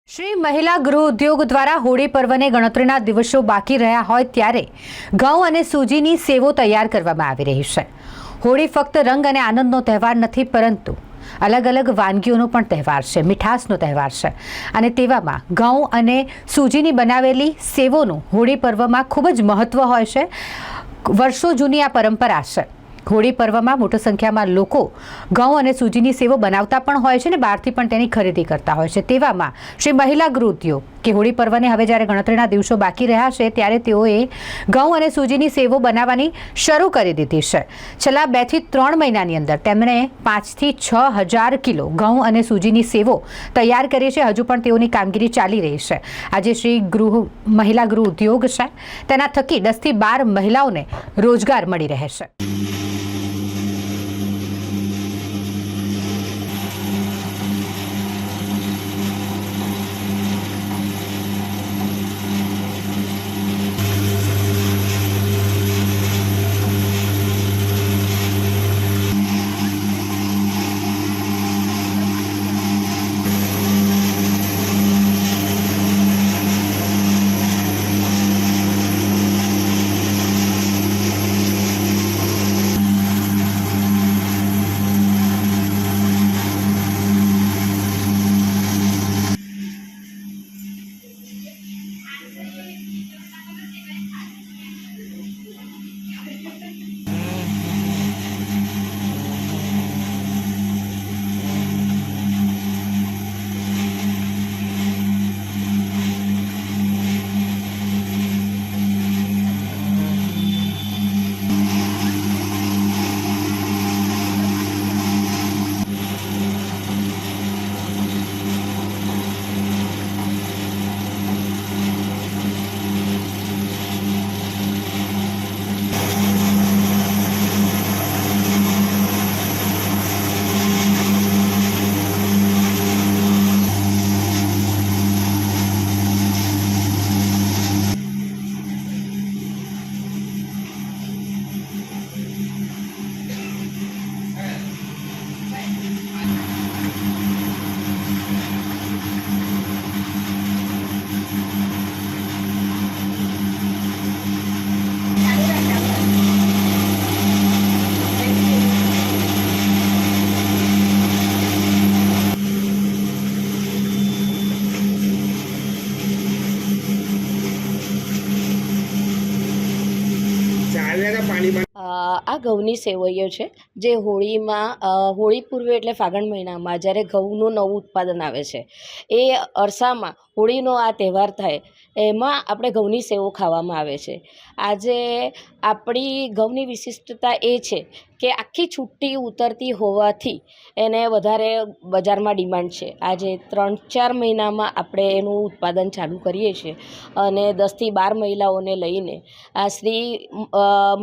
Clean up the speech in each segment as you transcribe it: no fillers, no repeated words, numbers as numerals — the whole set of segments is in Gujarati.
શ્રી મહિલા ગૃહ ઉદ્યોગ દ્વારા હોળી પર્વને ગણતરીના દિવસો બાકી રહ્યા હોય ત્યારે ઘઉં અને સૂજીની સેવો તૈયાર કરવામાં આવી રહી છે। હોળી ફક્ત રંગ અને આનંદનો તહેવાર નથી, પરંતુ અલગ અલગ વાનગીઓનો પણ તહેવાર છે, મીઠાશનો તહેવાર છે। અને તેવામાં ઘઉં અને સૂજીની બનાવેલી સેવોનું હોળી પર્વમાં ખૂબ જ મહત્વ હોય છે। વર્ષો જૂની આ પરંપરા છે। હોળી પર્વમાં મોટી સંખ્યામાં લોકો ઘઉં અને સૂજીની સેવો બનાવતા પણ હોય છે અને બહારથી પણ તેની ખરીદી કરતા હોય છે। તેવામાં શ્રી મહિલા ગૃહ ઉદ્યોગ કે હોળી પર્વને હવે જ્યારે ગણતરીના દિવસો બાકી રહ્યા છે ત્યારે તેઓએ ઘઉં અને સૂજીની સેવો બનાવવાની શરૂ કરી દીધી છે। છેલ્લા 2 થી 3 મહિનાની અંદર તેમણે 5 થી 6,000 કિલો ઘઉં અને સૂજીની સેવો તૈયાર કરી છે। હજુ પણ તેઓની કામગીરી ચાલી રહી છે। આજે શ્રી મહિલા ગૃહ ઉદ્યોગ છે તેના થકી 10 થી 12 મહિલાઓને રોજગાર મળી રહેશે। આ ઘઉંની સેવઈઓ છે જે હોળી પૂર્વે એટલે ફાગણ મહિનામાં જ્યારે ઘઉંનું નવું ઉત્પાદન આવે છે એ અરસામાં હોળીનો આ તહેવાર થાય એમાં આપણે ઘઉંની સેવો ખાવામાં આવે છે। આજે આપણી ઘઉંની વિશિષ્ટતા એ છે કે આખી છૂટી ઉતરતી હોવાથી એને વધારે બજારમાં ડિમાન્ડ છે। આજે 3-4 મહિનામાં આપણે એનું ઉત્પાદન ચાલુ કરીએ છીએ અને 10 થી 12 મહિલાઓને લઈને આ શ્રી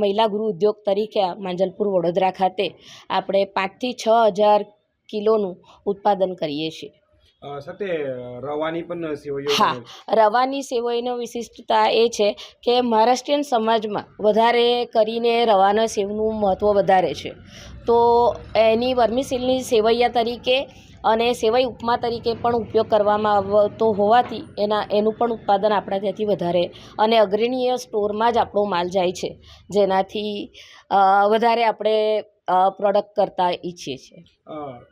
મહિલા ગૃહ ઉદ્યોગ તરીકે માંજલપુર વડોદરા ખાતે આપણે 5 થી 6,000 કિલોનું ઉત્પાદન કરીએ છીએ। સાથે રવાની પણ સેવાઈઓ હા, રવાની સેવાઈનો વિશિષ્ટતા એ છે કે મહારાષ્ટ્રીયન સમાજમાં વધારે કરીને રવાના સેવનું મહત્ત્વ વધારે છે, તો એની વર્મિસેલની સેવૈયા તરીકે અને સેવઈ ઉપમા તરીકે પણ ઉપયોગ કરવામાં આવતો હોવાથી એનું પણ ઉત્પાદન આપણા ત્યાંથી વધારે અને અગ્રણીય સ્ટોરમાં જ આપણો માલ જાય છે, જેનાથી વધારે આપણે પ્રોડક્ટ કરતા ઈચ્છીએ છીએ।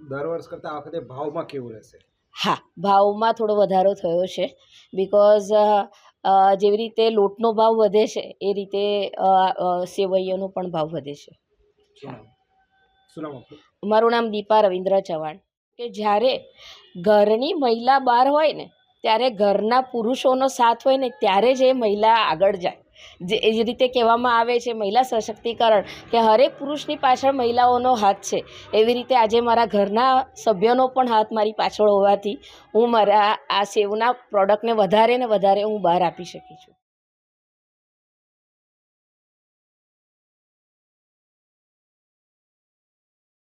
દર વર્ષ કરતાં આ વખતે ભાવમાં કેવું રહેશે? હા, ભાવમાં થોડો વધારો થયો છે, બિકોઝ જેવી રીતે લોટનો ભાવ વધે છે એ રીતે સેવઈઓનો પણ ભાવ વધે છે। શું નામ આપનું? મારું નામ દીપા રવિન્દ્ર ચૌહાણ। કે જ્યારે ઘરની મહિલા બહાર હોય ને ત્યારે ઘરના પુરુષોનો સાથ હોય ને ત્યારે જ એ મહિલા આગળ જાય। એ જ રીતે કહેવામાં આવે છે મહિલા સશક્તિકરણ, કે હરેક પુરુષની પાછળ મહિલાઓનો હાથ છે, એવી રીતે આજે મારા ઘરના સભ્યોનો પણ હાથ મારી પાછળ હોવાથી હું મારા આ સેવના પ્રોડક્ટને વધારે ને વધારે હું બહાર આપી શકી છું।